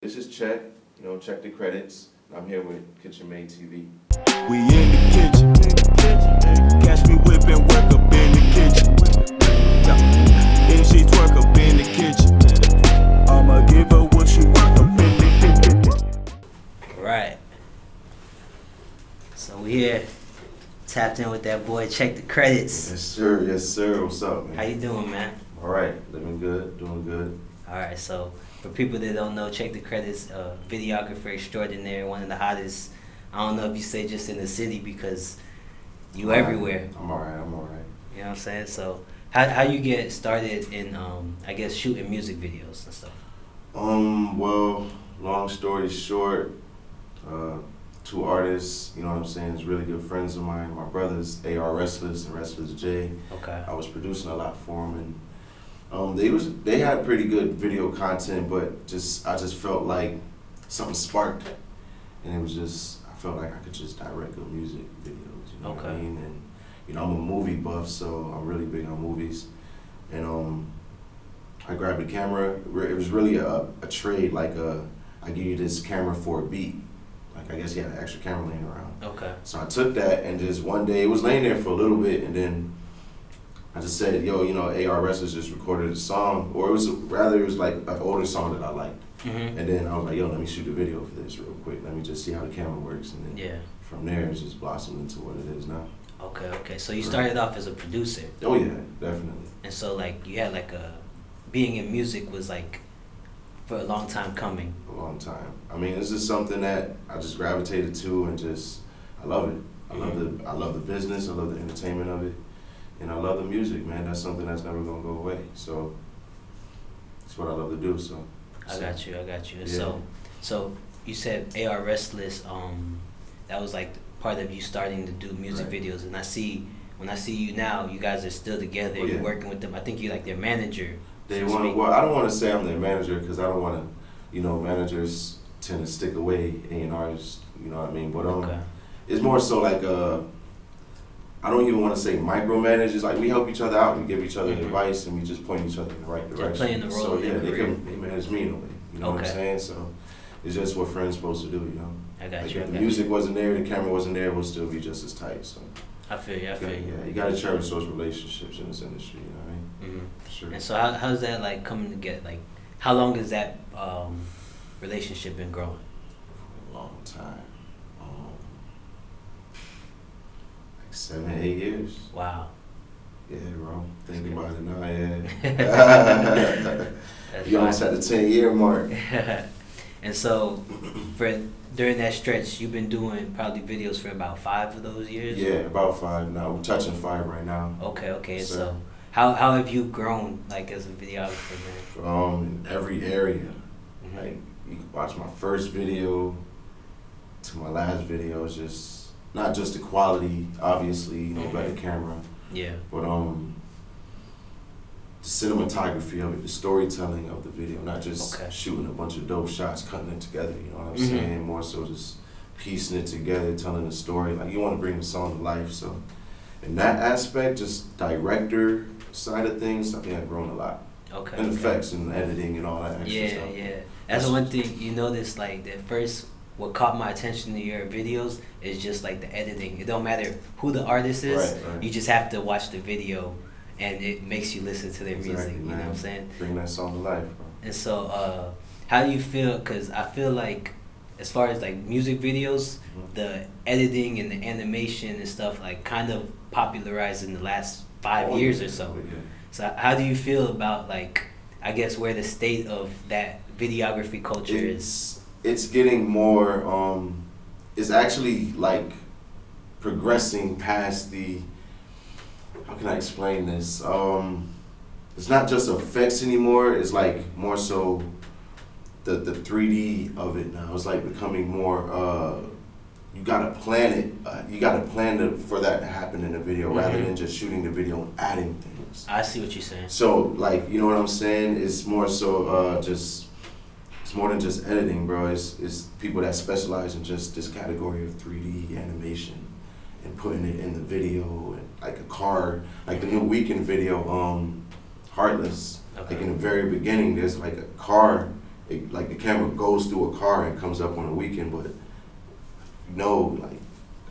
This is Check, Check the Credits. I'm here with Kitchen Made TV. We in the kitchen. Catch me whipping work up in the kitchen. Then she twerk up in the kitchen. I'ma give her what she want up in the kitchen. Right. So we here, tapped in with that boy. Check the credits. Yes, sir. Yes, sir. What's up, man? How you doing, man? All right. Living good. Doing good. All right. So for people that don't know, Check the Credits, videographer extraordinaire, one of the hottest. I don't know if you say just in the city because you everywhere. I'm all right. I'm all right. You know what I'm saying? So how you get started in I guess shooting music videos and stuff? Well, long story short, two artists, you know what I'm saying, is really good friends of mine. My brothers, Restless and Restless J. Okay. I was producing a lot for them, and they had pretty good video content, but I just felt like something sparked, and it was just, I felt like I could just direct good music videos. You know what I mean? And I'm a movie buff, so I'm really big on movies, and I grabbed the camera. It was really a trade, like I give you this camera for a beat. Like, I guess he had an extra camera laying around. Okay. So I took that, and just one day, it was laying there for a little bit, and then I just said, yo, AR Restless just recorded a song, or it was like an older song that I liked. Mm-hmm. And then I was like, yo, let me shoot a video for this real quick. Let me just see how the camera works, and then from there, it's just blossomed into what it is now. Okay. So you started off as a producer. Oh yeah, definitely. And so like you had like being in music was like for a long time coming. A long time. I mean, this is something that I just gravitated to, and I love it. I love the business. I love the entertainment of it, and I love the music, man. That's something that's never gonna go away. So it's what I love to do. So I got you. Yeah. So you said AR Restless. That was like part of you starting to do music videos, and when I see you now, you guys are still together. Oh, yeah. You're working with them. I think you're like their manager. Well, I don't want to say I'm their manager because I don't want to, managers tend to stick away A&Rs, you know what I mean? But it's more so like I don't even want to say micromanagers. Like, we help each other out, we give each other advice, and we just point each other in the right direction. They're playing the role. So yeah, they manage me in a way. You know what I'm saying? So it's just what friends supposed to do, I got you. If the music wasn't there, the camera wasn't there, we'll still be just as tight. So I feel you. Yeah, you gotta cherish those relationships in this industry. You know what I mean? Mm-hmm. For sure. And so how's that like coming together? Like, how long has that relationship been growing? For a long time. Like 7, 8 years. Wow. Yeah, bro. Think about it now, yeah. You almost at the 10-year mark. And so, during that stretch, you've been doing probably videos for about 5 of those years? Yeah, about 5 now. We're touching 5 right now. Okay. So how have you grown, like, as a videographer, man? In every area. Mm-hmm. Like, you can watch my first video to my last video. It's just, not just the quality, obviously, better camera. Yeah. But, the cinematography of it, the storytelling of the video, not just shooting a bunch of dope shots, cutting it together, you know what I'm saying? More so just piecing it together, telling the story. Like, you want to bring the song to life. So in that aspect, just director side of things, I think I've grown a lot. Okay. And effects and editing and all that extra stuff. Yeah. That's one thing you notice, like, that first, what caught my attention to your videos is just like the editing. It don't matter who the artist is, right. You just have to watch the video and it makes you listen to their music, you know what I'm saying? Bring that song to life, bro. And so, how do you feel? Because I feel like, as far as like music videos, the editing and the animation and stuff like kind of popularized in the last 5 years or so. Yeah. So how do you feel about, like, I guess, where the state of that videography culture is? It's getting more, it's actually like progressing past the, how can I explain this? It's not just effects anymore. It's like more so the 3D of it now. It's like becoming more. You gotta plan it. You gotta plan for that to happen in the video rather than just shooting the video and adding things. I see what you're saying. So, like, you know what I'm saying? It's more so it's more than just editing, bro. It's people that specialize in just this category of 3D animation and putting it in the video, and like a car, like the new Weeknd video, Heartless. Okay. Like, in the very beginning, there's like a car like the camera goes through a car and comes up on a weekend, but like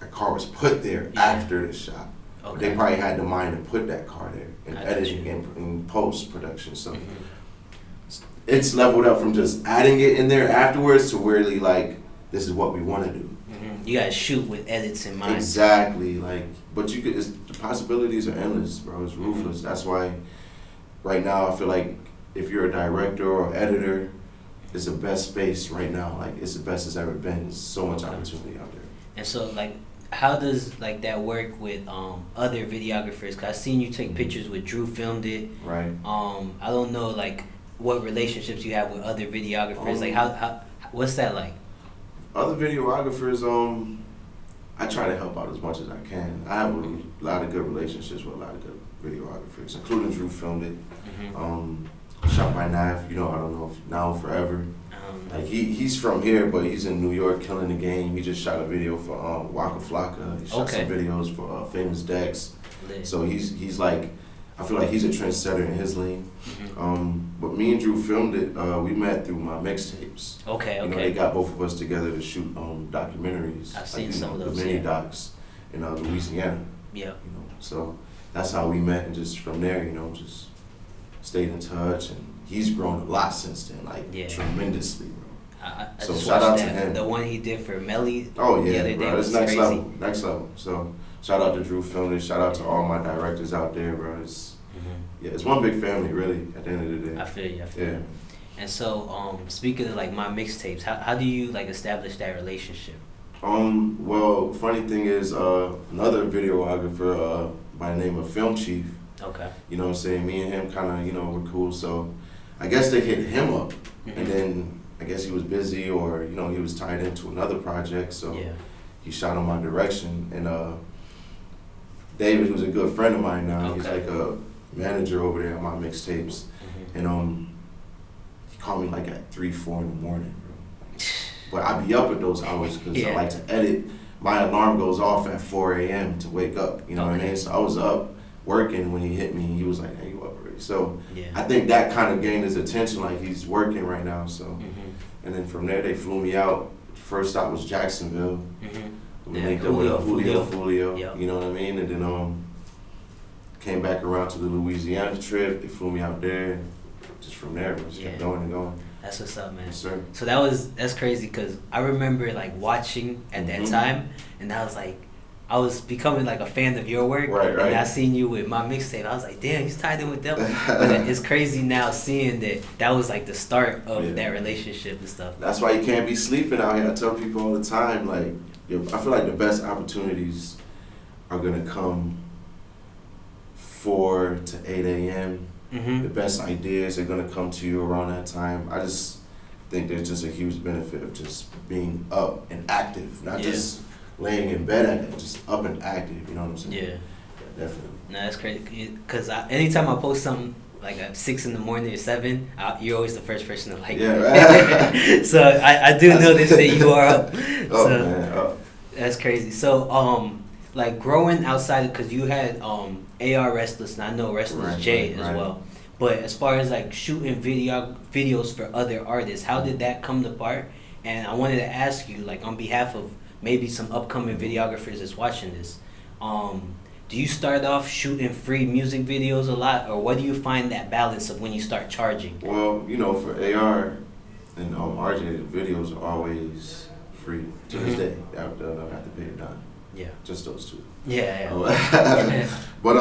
a car was put there after the shot. Okay. They probably had the mind to put that car there and I editing and post production. So it's leveled up from just adding it in there afterwards to really like this is what we want to do. You guys shoot with edits in mind. Exactly, like, but the possibilities are endless, bro. It's ruthless. That's why right now I feel like if you're a director or editor, it's the best space right now. Like it's the best it's ever been. There's so much opportunity out there. And so like, how does like that work with other videographers? Cause I seen you take pictures with Drew Filmed It. Right. I don't know like what relationships you have with other videographers. Like how what's that like? Other videographers, I try to help out as much as I can. I have a lot of good relationships with a lot of good videographers, including Drew Filmed It. Shot by Nav, I don't know if now or forever. Like he's from here, but he's in New York killing the game. He just shot a video for Waka Flocka. He shot some videos for Famous Dex. So he's like, I feel like he's a trendsetter in his lane. But me and Drew Filmed It. We met through MyMixtapes. Okay. They got both of us together to shoot documentaries. I've seen some of those. The mini docs in Louisiana. Yeah. So that's how we met, and just from there, just stayed in touch, and he's grown a lot since then, like tremendously, bro. I so just shout out watched to him. The one he did for Melly. Oh the yeah, other day bro. It's was next crazy. level. So shout out to Drew Filmed It. Shout out to all my directors out there, bro. It's one big family, really. At the end of the day. I feel you. And so, speaking of like MyMixtapes, how do you like establish that relationship? Well, funny thing is, another videographer by the name of Film Chief. Okay. You know what I'm saying? Me and him kind of, were cool. So I guess they hit him up, and then I guess he was busy, or he was tied into another project. So he shot in my direction, and David, who's a good friend of mine now, he's like a manager over there at MyMixtapes, and he called me like at 3, 4 in the morning, bro. But I be up at those hours because I like to edit. My alarm goes off at 4 a.m. to wake up. You know what I mean? So I was up working when he hit me. He was like, "Hey, you up already?" So I think that kind of gained his attention. Like he's working right now. So and then from there they flew me out. First stop was Jacksonville. We linked up with Julio. Yep. You know what I mean? And then came back around to the Louisiana trip. They flew me out there. And just from there, we just kept going and going. That's what's up, man. Yes, sir. So that's crazy because I remember like watching at that time, and I was like, I was becoming like a fan of your work. Right. And I seen you with MyMixtape. I was like, damn, he's tied in with them. But it's crazy now seeing that was like the start of that relationship and stuff. That's why you can't be sleeping out here. I tell people all the time, like, I feel like the best opportunities are gonna come 4 to 8 a.m. The best ideas are gonna come to you around that time. I just think there's just a huge benefit of just being up and active, not just laying in bed at it, just up and active. You know what I'm saying? Yeah, definitely. No, that's crazy. Cause anytime I post something like at 6 in the morning or 7, you're always the first person to like it. So I do notice that you are up. That's crazy. So like growing outside, because you had AR Restless, and I know Restless J as well. But as far as like shooting videos for other artists, how did that come to part? And I wanted to ask you, like on behalf of maybe some upcoming videographers that's watching this, do you start off shooting free music videos a lot, or what do you find that balance of when you start charging? Well, for AR and Arjay, the videos are always free to this day. I don't have to pay a dime. Yeah. Just those two. Yeah. But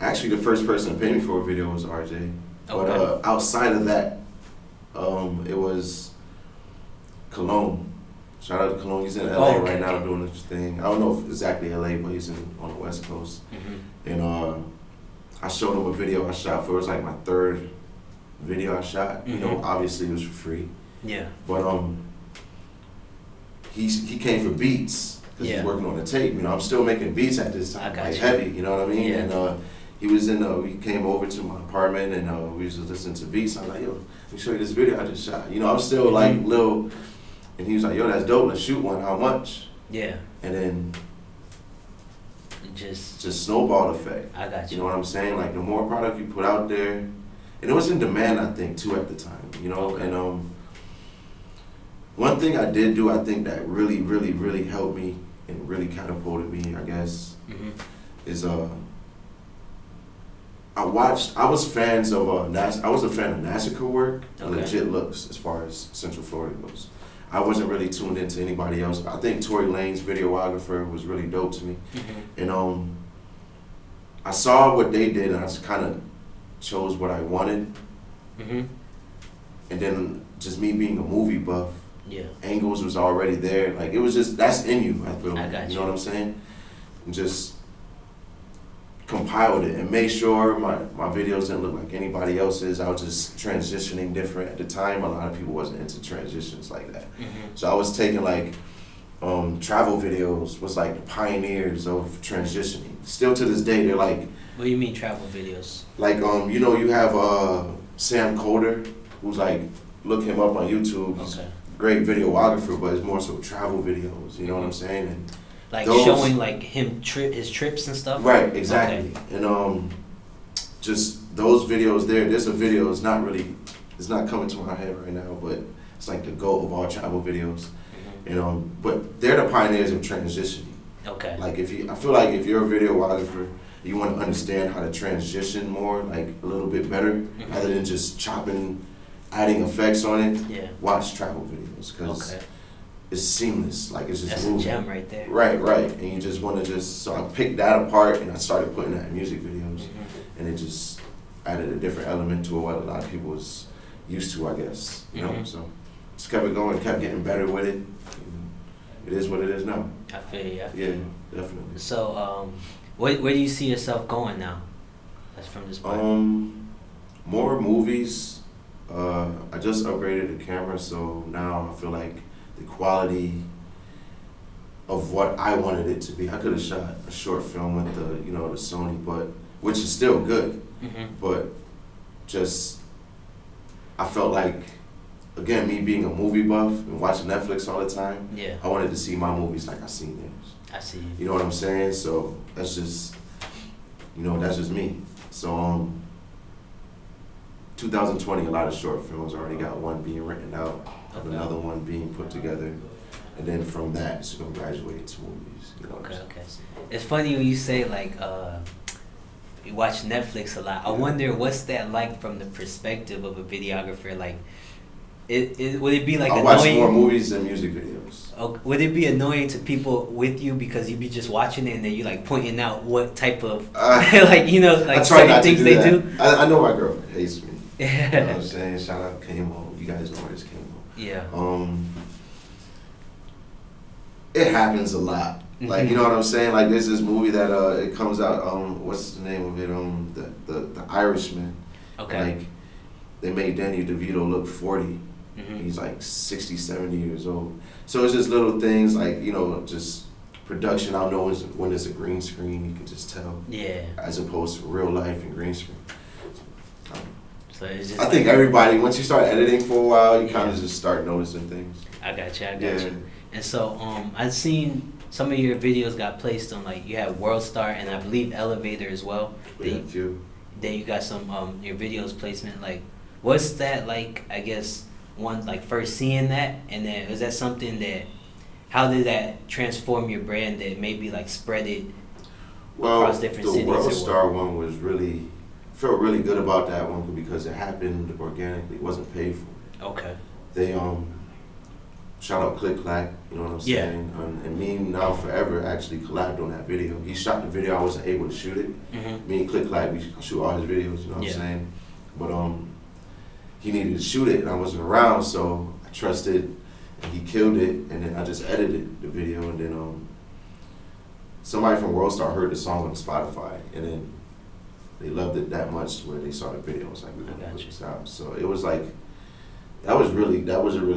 actually the first person to pay me for a video was Arjay. But outside of that, it was Cologne. Shout out to Cologne. He's in LA right now doing this thing. I don't know if exactly LA, but he's on the West Coast. And I showed him a video I shot for. It was like my 3rd video I shot. Obviously it was for free. Yeah. But he came for beats because he's working on the tape. I'm still making beats at this time, like heavy. You know what I mean? Yeah. And he was we came over to my apartment and we was just listening to beats. I was like, yo, let me show you this video I just shot. I'm still like little. And he was like, yo, that's dope, let's shoot one, how much? Yeah. And then just snowball effect. I got you. You know what I'm saying? Like the more product you put out there, and it was in demand, I think, too, at the time, you know. Okay. And one thing I did do, I think that really, really, really helped me and really catapulted me, I guess, is I was fans of I was a fan of Massacre work, and Okay. legit looks as far as Central Florida goes. I wasn't really tuned into anybody else. I think Tory Lanez, videographer, was really dope to me, and I saw what they did, and I just kind of chose what I wanted, and then just me being a movie buff, Yeah. angles was already there. Like, it was just, that's in you, I feel. I got you you. know what I'm saying? And just compiled it and made sure my videos didn't look like anybody else's. I was just transitioning different. At the time, a lot of people wasn't into transitions like that. So I was taking like travel videos was like the pioneers of transitioning. Still to this day, they're like, What do you mean travel videos? like you know, you have Sam Coder, who's like, look him up on YouTube. He's Okay. a great videographer, but it's more so travel videos. You know what I'm saying? And Like those- showing like his trips and stuff. right, exactly. And just those videos there. There's a video. It's not coming to my head right now, but it's like the GOAT of all travel videos. And but they're the pioneers of transitioning. Okay. Like, I feel like if you're a videographer, you want to understand how to transition more, like a little bit better, rather than just chopping, adding effects on it. Yeah. Watch travel videos, because Okay. it's seamless. Like, it's just That's moving. a gem right there. Right. And you just want to so I picked that apart and I started putting that in music videos, and it just added a different element to what a lot of people was used to, I guess. You know, so just kept it going, kept getting better with it. It is what it is now. I feel you. Yeah, definitely. So, where do you see yourself going now? That's from this point. More movies. I just upgraded the camera, so now I feel like the quality of what I wanted it to be. I could have shot a short film with the Sony, but which is still good. But just I felt like, again, me being a movie buff and watching Netflix all the time, Yeah. I wanted to see my movies like I seen theirs. I see. You know what I'm saying? So that's just, that's just me. So 2020, a lot of short films. I already got one being written out, another one being put together, and then from that, it's gonna graduate to movies. You know what I'm saying? Okay. It's funny when you say like you watch Netflix a lot. I wonder what's that like from the perspective of a videographer. Like, would it be like I watch annoying? more movies than music videos. Would it be annoying to people with you because you be just watching it and then you like pointing out what type of like I try certain not to things do they that. do? I know my girlfriend hates me. You know what Yeah. I'm saying? Shout out Kamo. You guys know where this came from. Yeah. It happens a lot. Like, you know what I'm saying? Like, there's this movie that it comes out. What's the name of it? The Irishman. Okay. Like, they made Danny DeVito look 40. He's like 60, 70 years old. So it's just little things like, just production. I know when it's a green screen, you can just tell. Yeah. As opposed to real life and green screen. So it's just I think everybody, once you start editing for a while, you kind of just start noticing things. I got you. Yeah. And so I've seen some of your videos got placed on, like, you have Worldstar and I believe Elevator as well. Yeah, a few. Then you got some your videos placement. Like, what's that like? I guess one, like, first seeing that, and then is that something that, how did that transform your brand that maybe like spread it across different cities? The Worldstar one was really, felt really good about that one because it happened organically. It wasn't paid for. Okay. They shout out Click Clack, you know what I'm saying? And me and Now Forever actually collabed on that video. He shot the video, I wasn't able to shoot it. Me and Click Clack, we shoot all his videos, you know what I'm saying? But he needed to shoot it and I wasn't around, so I trusted and he killed it, and then I just edited the video, and then somebody from Worldstar heard the song on Spotify, and then they loved it that much where they saw the video and was like, we're gonna put this out. So it was like, that was a really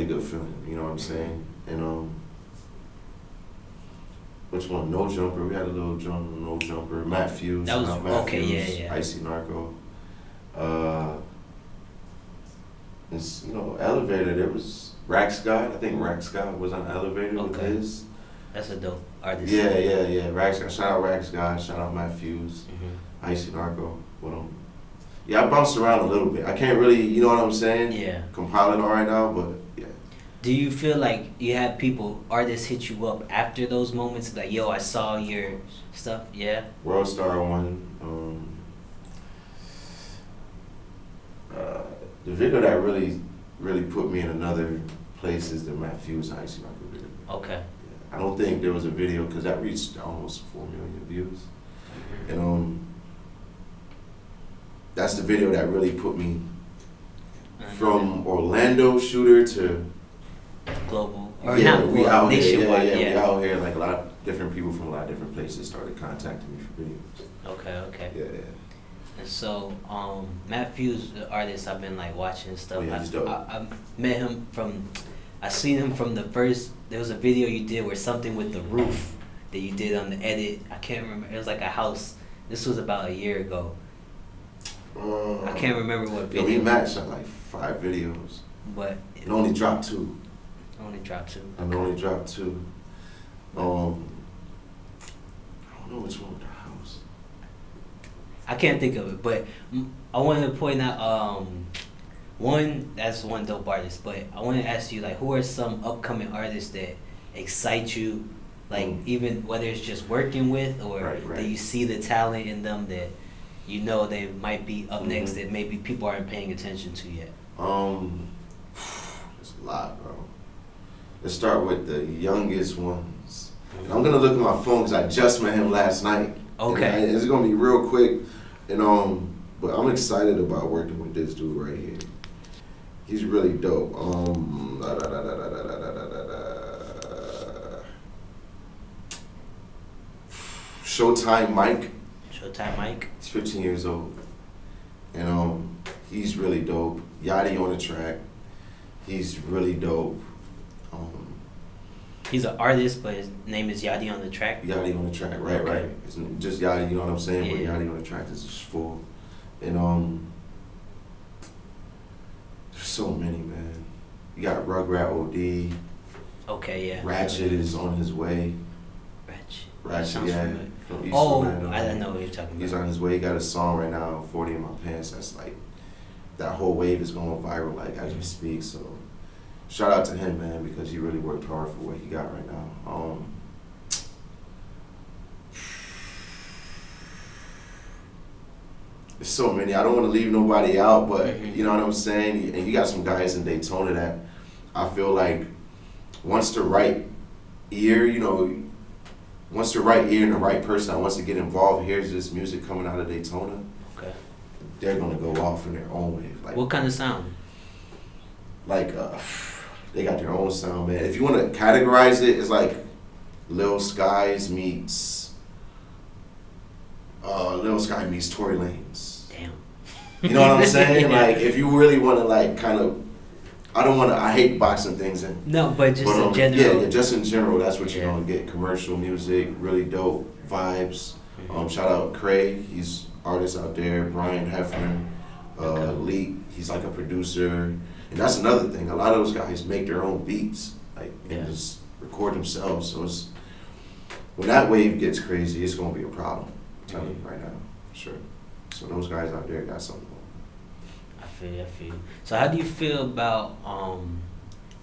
good feeling, you know what I'm saying? And which one? No Jumper. We had a little drum, No Jumper. Matt Fuse. That was Matt okay. Fuse, Yeah. Icy Narco. It's, Elevator. There was Rack Scott. I think Rack Scott was on Elevator with his. That's a dope artist. Yeah. Rack Scott. Shout out Rack Scott. Shout out Matt Fuse. Icy Narco. Yeah, I bounced around a little bit. I can't really, you know what I'm saying? Yeah. Compile it all right now, but yeah. Do you feel like you have artists hit you up after those moments? Like, yo, I saw your stuff. Yeah. Worldstar one. The video that really put me in another place is the Matthews Icy Rocket video. Okay. I don't think there was a video because that reached almost 4 million views, and that's the video that really put me from Orlando shooter to global or yeah, not we out here. nationwide. Yeah, we out here. Like a lot of different people from a lot of different places started contacting me for videos. Okay. Yeah. And so, Matthews, the artist, I've been like watching and stuff. Oh, yeah, he's dope. I met him I seen him from the first. There was a video you did where something with the roof that you did on the edit. I can't remember. It was like a house. This was about a year ago. I can't remember what video. We matched on like 5 videos. But it only dropped 2. Only dropped 2. I only dropped 2. I don't know which one with the house. I can't think of it, but I wanted to point out that's one dope artist, but I want to ask you, like, who are some upcoming artists that excite you, like even whether it's just working with or right. that you see the talent in them that you know they might be up next that maybe people aren't paying attention to yet? There's a lot, bro. Let's start with the youngest ones. And I'm gonna look at my phone because I just met him last night. Okay. And it's gonna be real quick, and but I'm excited about working with this dude right here. He's really dope. Showtime Mike. Showtime Mike. He's 15 years old, and he's really dope. Yachty on the track. He's really dope. He's an artist, but his name is Yachty on the track. Yachty on the track, right. It's just Yachty, you know what I'm saying? Yeah. But Yachty on the track is just full. And there's so many, man. You got Rugrat OD. Okay, yeah. Ratchet is on his way. Ratchet, yeah. From East Orlando. I don't know what you're talking about. He's on his way. He got a song right now, 40 in My Pants. That's like, that whole wave is going viral like as we speak. So shout out to him, man, because he really worked hard for what he got right now. There's so many. I don't want to leave nobody out, but you know what I'm saying? And you got some guys in Daytona that I feel like once the right ear, once the right ear and the right person that wants to get involved hears this music coming out of Daytona, they're gonna go off in their own way. Like, what kind of sound? Like, they got their own sound, man. If you want to categorize it, it's like Lil Skies meets Tory Lanez. Damn. You know what I'm saying? Yeah. Like, if you really want to, like, kind of, I hate boxing things in. No, but just in general. Yeah, just in general, that's what you're gonna get. Commercial music, really dope vibes. Shout out Cray, he's artist out there. Brian Hefner, Leak, he's like a producer. And that's another thing. A lot of those guys make their own beats, like, and just record themselves. So it's, when that wave gets crazy, it's gonna be a problem. I'm telling you right now, for sure. So those guys out there got something going. I feel. So how do you feel about,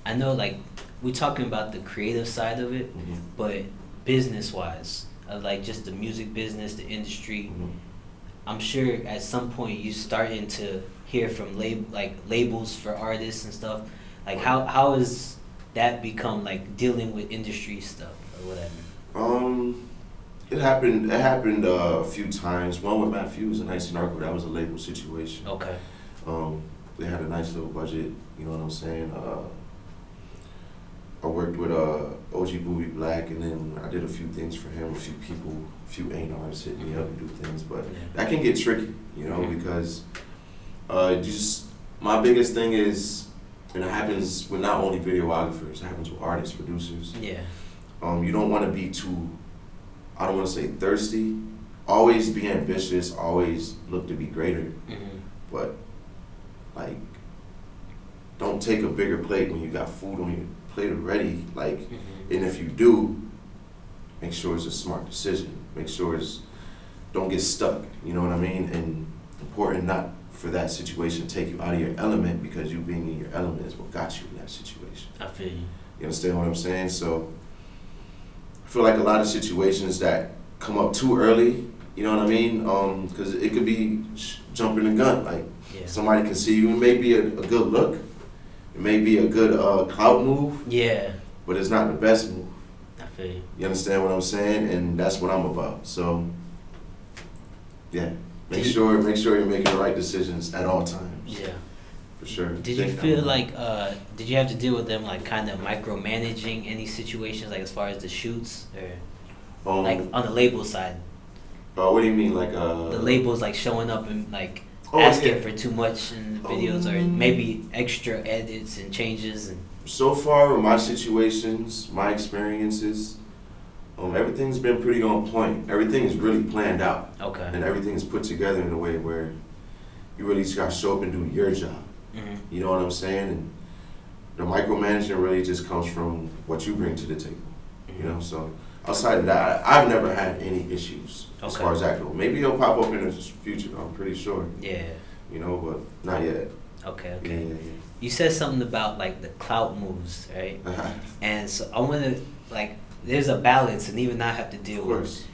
I know, like, we talking about the creative side of it, but business-wise, like just the music business, the industry, I'm sure at some point you starting to hear from labels for artists and stuff. Like, how has that become, like, dealing with industry stuff or whatever? It happened a few times. One with Matthews and Icy Narco, that was a label situation. Okay. They had a nice little budget, you know what I'm saying? I worked with OG Booby Black, and then I did a few things for him. A few people, a few A&Rs hit me up and do things, but that can get tricky, because my biggest thing is, and it happens with not only videographers, it happens with artists, producers. Yeah. You don't want to be too, I don't want to say thirsty. Always be ambitious. Always look to be greater, but like, don't take a bigger plate when you got food on your plate already. Like, and if you do, make sure it's a smart decision. Make sure don't get stuck. You know what I mean? And important not for that situation take you out of your element, because you being in your element is what got you in that situation. I feel you. You understand what I'm saying? So I feel like a lot of situations that come up too early, you know what I mean? Because it could be jumping the gun. Like, Yeah. somebody can see you. It may be a good look. It may be a good clout move. Yeah. But it's not the best move. I feel you. You understand what I'm saying? And that's what I'm about. So, yeah. Make sure you're making the right decisions at all times. Yeah. For sure. Did you feel like, did you have to deal with them like kind of micromanaging any situations, like as far as the shoots, or like on the label side? What do you mean, like the labels like showing up and like Oh, asking yeah. for too much in the videos, or maybe extra edits and changes? And so far, with my situations, my experiences, everything's been pretty on point. Everything is really planned out. Okay. And everything is put together in a way where you really just gotta show up and do your job. Mm-hmm. You know what I'm saying? And the micromanagement really just comes from what you bring to the table. Mm-hmm. You know, so outside of that, I've never had any issues as Okay. far as that goes. Maybe it'll pop up in the future, I'm pretty sure. Yeah. You know, but not yet. Okay. Okay. Yeah. You said something about like the clout moves, right? And so I want to like, there's a balance, and even I have to deal Of with. course.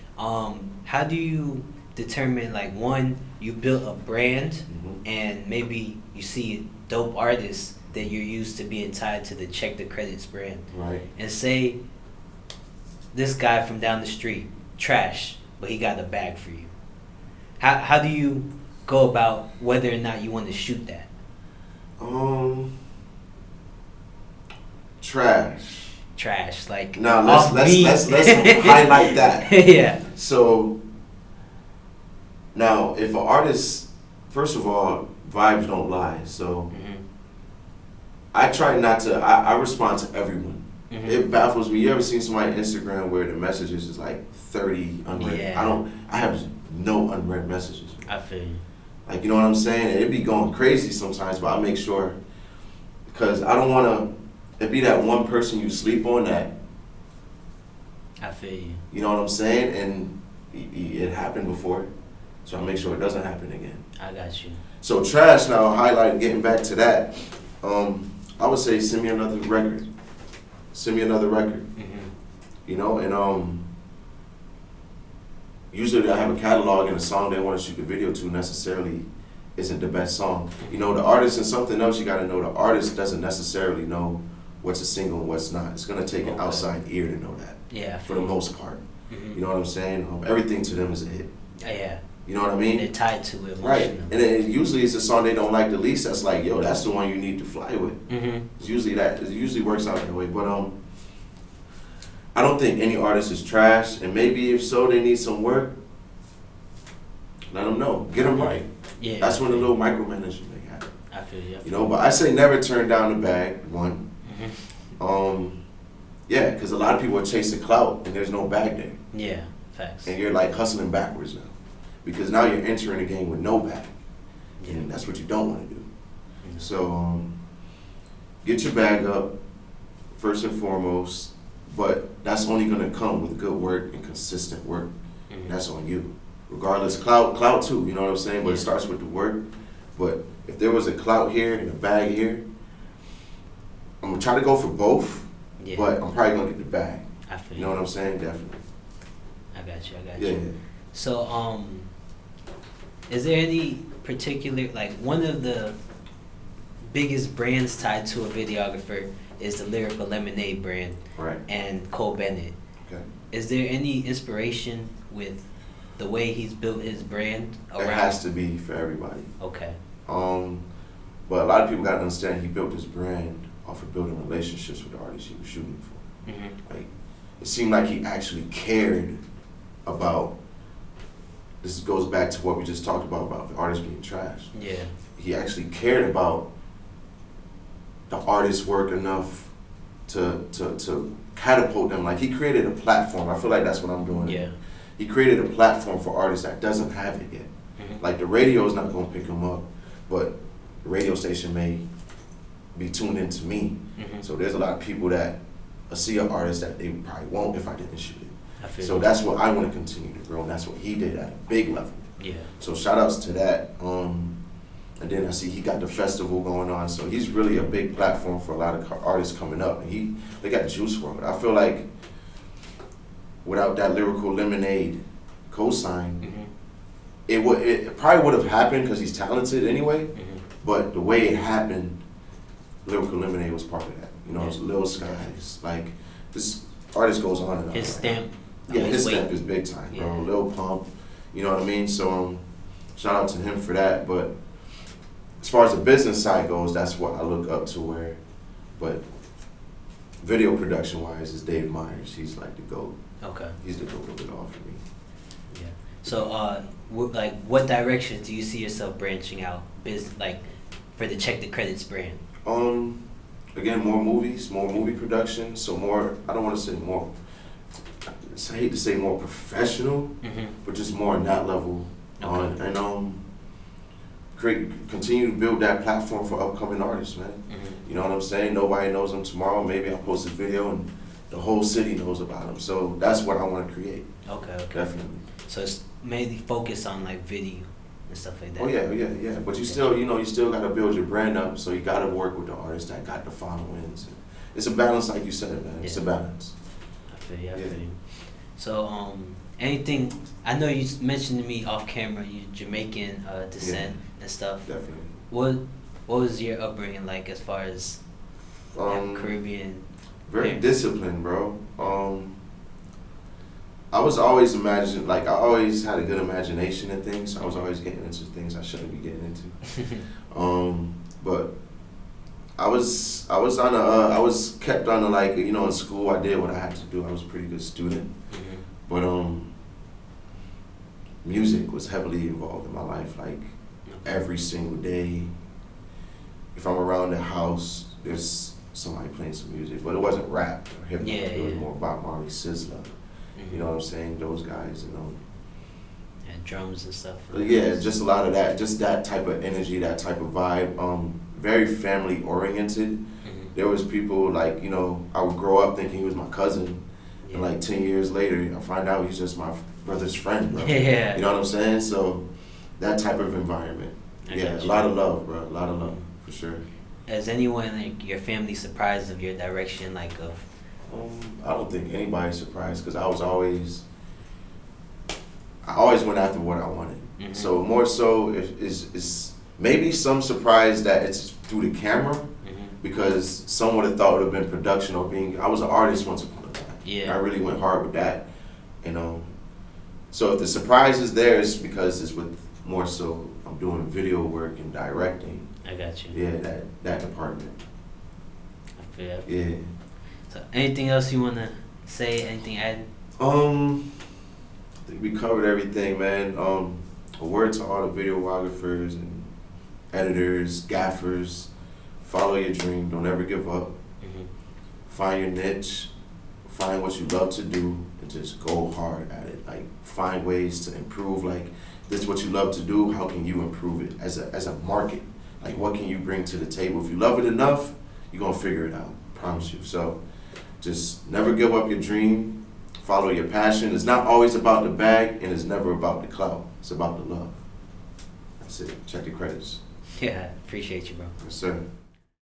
How do you determine, like, one, you built a brand, Mhm. and maybe you see dope artists that you're used to being tied to the Chekthecredits brand, Right. and say this guy from down the street, trash, but he got a bag for you. How do you go about whether or not you want to shoot that? Trash, like Now off beat. let's highlight that. Yeah. So now, if an artist, first of all, vibes don't lie. So Mhm. I try not to. I respond to everyone. Mhm. It baffles me. You ever seen somebody on Instagram where the messages is like 30 unread? Yeah. I have no unread messages. I feel you. Like, you know what I'm saying? And it be going crazy sometimes, but I make sure, because I don't want to. It be that one person you sleep on that. I feel you. You know what I'm saying? And it happened before, so I make sure it doesn't happen again. I got you. So trash, now highlight, getting back to that, I would say send me another record. Send me another record. Mm-hmm. You know, and usually I have a catalog, and a song they want to shoot the video to necessarily isn't the best song. You know, the artist, and something else you got to know, the artist doesn't necessarily know what's a single and what's not. It's going to take an Okay. outside ear to know that, Yeah. I for feel the most part. Mm-hmm. You know what I'm saying? Everything to them is a hit. Yeah. You know what I mean? They're tied to it. Right. And then usually it's a song they don't like the least that's like, yo, that's the one you need to fly with. Mm-hmm. It's usually that. It usually works out that way. But I don't think any artist is trash. And maybe if so, they need some work. Let them know. Get them right. Yeah. That's when the little micromanagement may happen. I feel you. You know, but I say never turn down the bag, one. Mm-hmm. Yeah, because a lot of people are chasing clout and there's no bag there. Yeah. Facts. And you're like hustling backwards now. Because now you're entering the game with no bag. Yeah. And that's what you don't want to do. Mhm. So get your bag up, first and foremost, but that's only going to come with good work and consistent work. Mhm. That's on you. Regardless, clout too, you know what I'm saying? But it starts with the work. But if there was a clout here and a bag here, I'm going to try to go for both, Yeah. but I'm probably going to get the bag. I feel You know what I'm saying? Definitely. I got you. I got Yeah. you. So, is there any particular, like, one of the biggest brands tied to a videographer is the Lyrical Lemonade brand Right. and Cole Bennett. Okay. Is there any inspiration with the way he's built his brand around? It has to be for everybody. Okay. But a lot of people got to understand he built his brand off of building relationships with the artists he was shooting for. Mm-hmm. Like, it seemed like he actually cared about, this goes back to what we just talked about the artists being trash. Yeah. He actually cared about the artist's work enough to catapult them. Like, he created a platform. I feel like that's what I'm doing. Yeah. He created a platform for artists that doesn't have it yet. Mm-hmm. Like, the radio is not going to pick him up, but the radio station may be tuned into me. Mm-hmm. So there's a lot of people that see an artist that they probably won't if I didn't shoot it. I feel So you. that's what I want to continue to grow, and that's what he did at a big level. Yeah. So shout outs to that. And then I see he got the festival going on, so he's really a big platform for a lot of artists coming up. And they got Juice WRLD. I feel like without that Lyrical Lemonade cosign, it probably would have happened because he's talented anyway. But the way it happened, Lyrical Lemonade was part of that. You know, it's Lil Skies. Like, this artist goes on and on. His stamp. Yeah, his stamp is big time, bro. Lil Pump, you know what I mean? So, shout out to him for that. But as far as the business side goes, that's what I look up to but video production wise is Dave Myers. He's like the GOAT. Okay. He's the GOAT of it all for me. Yeah. So, what directions do you see yourself branching out, like, for the Chekthecredits brand? Again, more movies, more movie production. So more, I don't want to say more, I hate to say more professional, but just more on that level. Okay. And continue to build that platform for upcoming artists, man. You know what I'm saying? Nobody knows them tomorrow. Maybe I'll post a video and the whole city knows about them. So that's what I want to create. Okay. Definitely. So it's mainly focused on like video and stuff like that. Oh yeah. But you still, you still got to build your brand up. So you got to work with the artists that got the followings. It's a balance, like you said, man. It's a balance. I feel you. So, anything, I know you mentioned to me off camera, you Jamaican descent and stuff. Definitely. What was your upbringing like as far as Caribbean? Very disciplined, bro. I was always I always had a good imagination and things. So I was always getting into things I shouldn't be getting into. But I was kept on in school I did what I had to do. I was a pretty good student. But music was heavily involved in my life, like every single day. If I'm around the house, there's somebody playing some music, but it wasn't rap or hip hop. It was more Bob Marley, Sizzla. You know what I'm saying? Those guys, And drums and stuff. Yeah, just a lot of that, just that type of energy, that type of vibe. Very family oriented. There was people like, I would grow up thinking he was my cousin. And like 10 years later, I find out he's just my brother's friend, bro. Yeah. You know what I'm saying? So that type of environment. A lot of love, bro. A lot of love, for sure. Has anyone, like, your family surprised of your direction, like, of? I don't think anybody's surprised, because I always went after what I wanted. So more so, it's maybe some surprise that it's through the camera, because some would have thought it would have been production or I was an artist once upon a time. Yeah. I really went hard with that, So if the surprise is there, it's because it's with more so I'm doing video work and directing. I got you. Yeah, that department. I feel. Yeah. So anything else you wanna say? Anything add? I think we covered everything, man. A word to all the videographers and editors, gaffers. Follow your dream. Don't ever give up. Find your niche. Find what you love to do and just go hard at it. Like, find ways to improve. Like, this is what you love to do. How can you improve it as a market? Like, what can you bring to the table? If you love it enough, you're gonna figure it out. Promise you. So, just never give up your dream. Follow your passion. It's not always about the bag, and it's never about the clout. It's about the love. That's it. Check the credits. Yeah, appreciate you, bro. Yes, sir.